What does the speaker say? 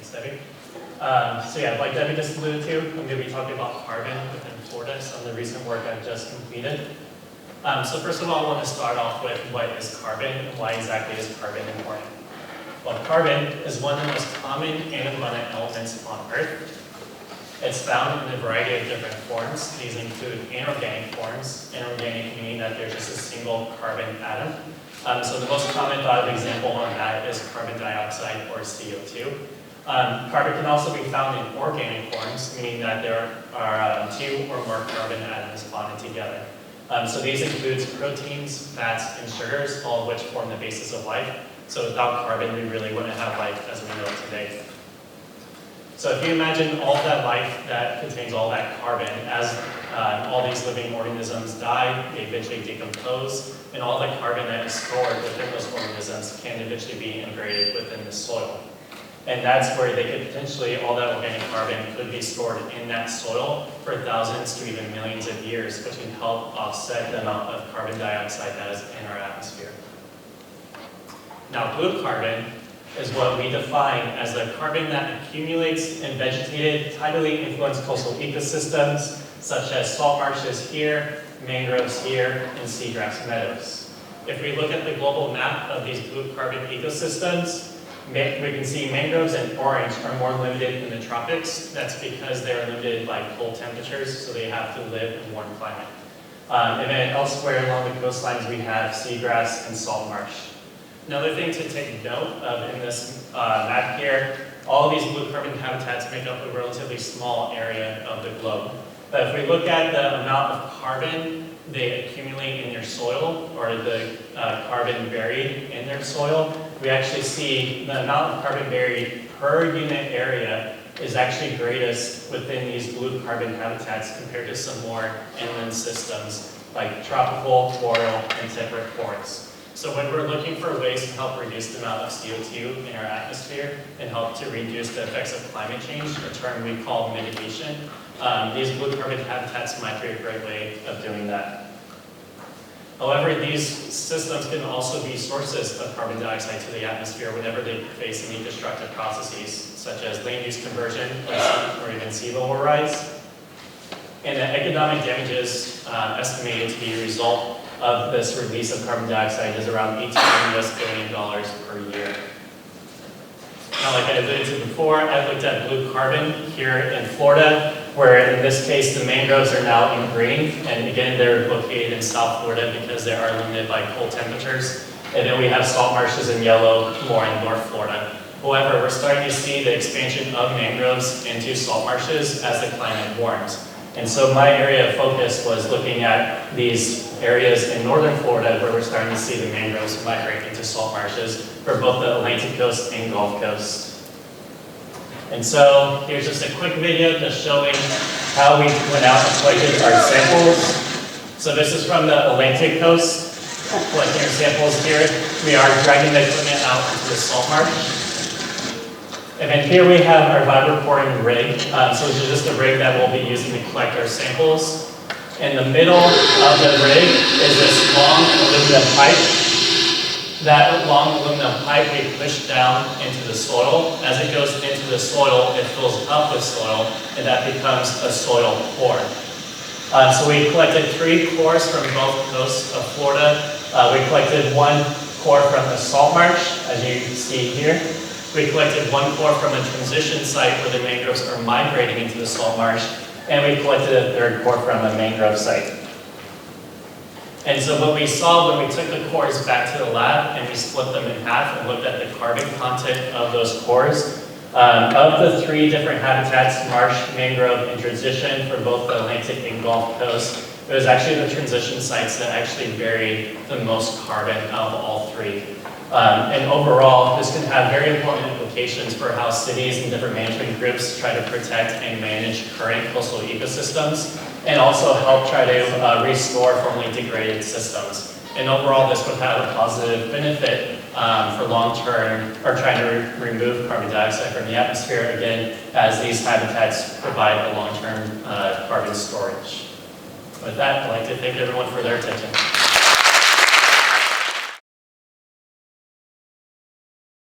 Thanks, Debbie. So yeah, like Debbie just alluded to, I'm going to be talking about carbon within Florida, some of the recent work I've just completed. So first of all, I want to start off with what is carbon and why exactly is carbon important. Well, carbon is one of the most common and abundant elements on Earth. It's found in a variety of different forms. These include inorganic forms. Inorganic meaning that there's just a single carbon atom. So the most common thought of example on that is carbon dioxide or CO2. Carbon can also be found in organic forms, meaning that there are two or more carbon atoms bonded together. So these include proteins, fats, and sugars, all of which form the basis of life. So without carbon, we really wouldn't have life as we know it today. So if you imagine all of that life that contains all that carbon, as all these living organisms die, they eventually decompose, and all the carbon that is stored within those organisms can eventually be integrated within the soil. And that's where they could potentially, all that organic carbon could be stored in that soil for thousands to even millions of years, which can help offset the amount of carbon dioxide that is in our atmosphere. Now, blue carbon is what we define as the carbon that accumulates in vegetated, tidally influenced coastal ecosystems, such as salt marshes here, mangroves here, and seagrass meadows. If we look at the global map of these blue carbon ecosystems, we can see mangroves in orange are more limited in the tropics. That's because they're limited by cold temperatures, so they have to live in warm climate. And then elsewhere along the coastlines, we have seagrass and salt marsh. Another thing to take note of in this map here, all of these blue carbon habitats make up a relatively small area of the globe. But if we look at the amount of carbon they accumulate in their soil, or the carbon buried in their soil, we actually see the amount of carbon buried per unit area is actually greatest within these blue carbon habitats compared to some more inland systems like tropical, boreal, and temperate forests. So when we're looking for ways to help reduce the amount of CO2 in our atmosphere and help to reduce the effects of climate change, a term we call mitigation, these blue carbon habitats might be a great way of doing that. However, these systems can also be sources of carbon dioxide to the atmosphere whenever they face any destructive processes, such as land use conversion or even sea level rise. And the economic damages estimated to be a result of this release of carbon dioxide is around $18 billion per year. Now, like I alluded to before, I looked at blue carbon here in Florida, where in this case the mangroves are now in green, and again they're located in South Florida because they are limited by cold temperatures. And then we have salt marshes in yellow, more in North Florida. However, we're starting to see the expansion of mangroves into salt marshes as the climate warms. And so my area of focus was looking at these areas in northern Florida where we're starting to see the mangroves migrate into salt marshes for both the Atlantic coast and Gulf Coast. And so here's just a quick video just showing how we went out and collected our samples. So this is from the Atlantic coast, collecting our samples here. We are dragging the equipment out into the salt marsh. And then here we have our vibe recording rig. So this is just a rig that we'll be using to collect our samples. In the middle of the rig is this long aluminum pipe. That long aluminum pipe we push down into the soil. As it goes into the soil, it fills up with soil, and that becomes a soil core. So we collected 3 cores from both coasts of Florida. We collected 1 core from the salt marsh, as you see here. We collected 1 core from a transition site where the mangroves are migrating into the salt marsh, and we collected a 3rd core from a mangrove site. And so what we saw when we took the cores back to the lab and we split them in half and looked at the carbon content of those cores, of the 3 different habitats, marsh, mangrove, and transition for both the Atlantic and Gulf Coast, it was actually the transition sites that actually buried the most carbon of all 3. And overall, this can have very important implications for how cities and different management groups try to protect and manage current coastal ecosystems, and also help try to restore formerly degraded systems. And overall, this would have a positive benefit for long-term, or trying to remove carbon dioxide from the atmosphere, again, as these habitats provide a long-term carbon storage. With that, I'd like to thank everyone for their attention.